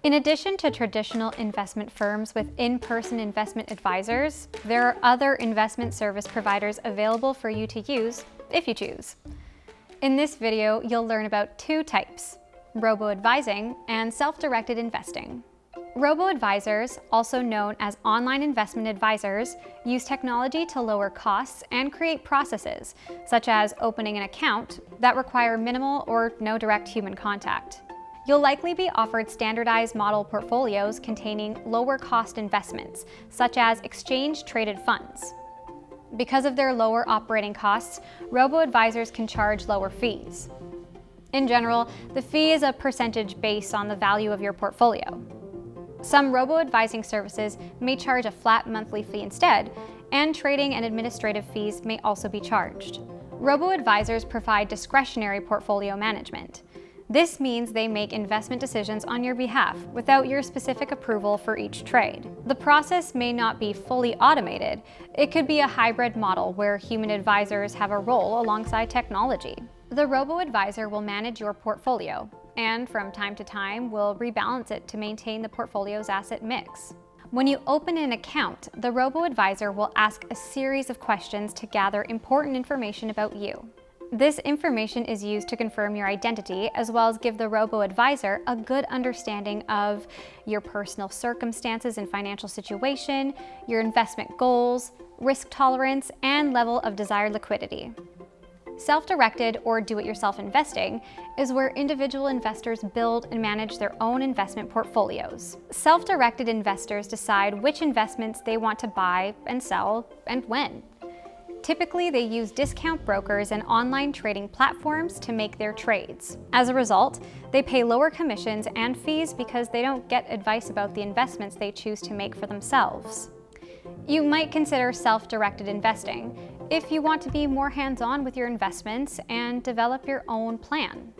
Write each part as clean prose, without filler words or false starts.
In addition to traditional investment firms with in-person investment advisors, there are other investment service providers available for you to use if you choose. In this video, you'll learn about two types: robo-advising and self-directed investing. Robo-advisors, also known as online investment advisors, use technology to lower costs and create processes, such as opening an account, that require minimal or no direct human contact. You'll likely be offered standardized model portfolios containing lower-cost investments, such as exchange-traded funds. Because of their lower operating costs, robo-advisors can charge lower fees. In general, the fee is a percentage based on the value of your portfolio. Some robo-advising services may charge a flat monthly fee instead, and trading and administrative fees may also be charged. Robo-advisors provide discretionary portfolio management. This means they make investment decisions on your behalf without your specific approval for each trade. The process may not be fully automated. It could be a hybrid model where human advisors have a role alongside technology. The robo-advisor will manage your portfolio, and from time to time will rebalance it to maintain the portfolio's asset mix. When you open an account, the robo-advisor will ask a series of questions to gather important information about you. This information is used to confirm your identity, as well as give the robo-advisor a good understanding of your personal circumstances and financial situation, your investment goals, risk tolerance, and level of desired liquidity. Self-directed or do-it-yourself investing is where individual investors build and manage their own investment portfolios. Self-directed investors decide which investments they want to buy and sell and when. Typically, they use discount brokers and online trading platforms to make their trades. As a result, they pay lower commissions and fees because they don't get advice about the investments they choose to make for themselves. You might consider self-directed investing if you want to be more hands-on with your investments and develop your own plan.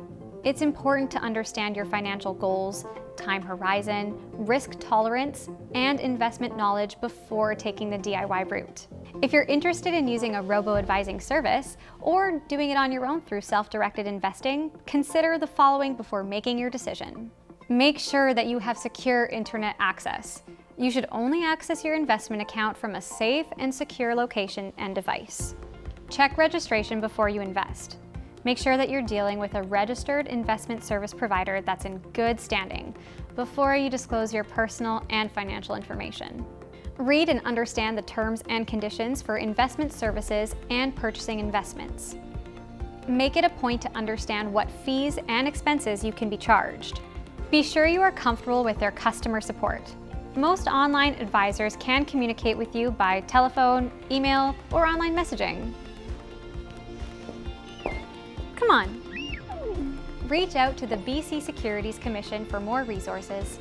It's important to understand your financial goals, time horizon, risk tolerance, and investment knowledge before taking the DIY route. If you're interested in using a robo-advising service or doing it on your own through self-directed investing, consider the following before making your decision. Make sure that you have secure internet access. You should only access your investment account from a safe and secure location and device. Check registration before you invest. Make sure that you're dealing with a registered investment service provider that's in good standing before you disclose your personal and financial information. Read and understand the terms and conditions for investment services and purchasing investments. Make it a point to understand what fees and expenses you can be charged. Be sure you are comfortable with their customer support. Most online advisors can communicate with you by telephone, email, or online messaging. Come on! Reach out to the BC Securities Commission for more resources.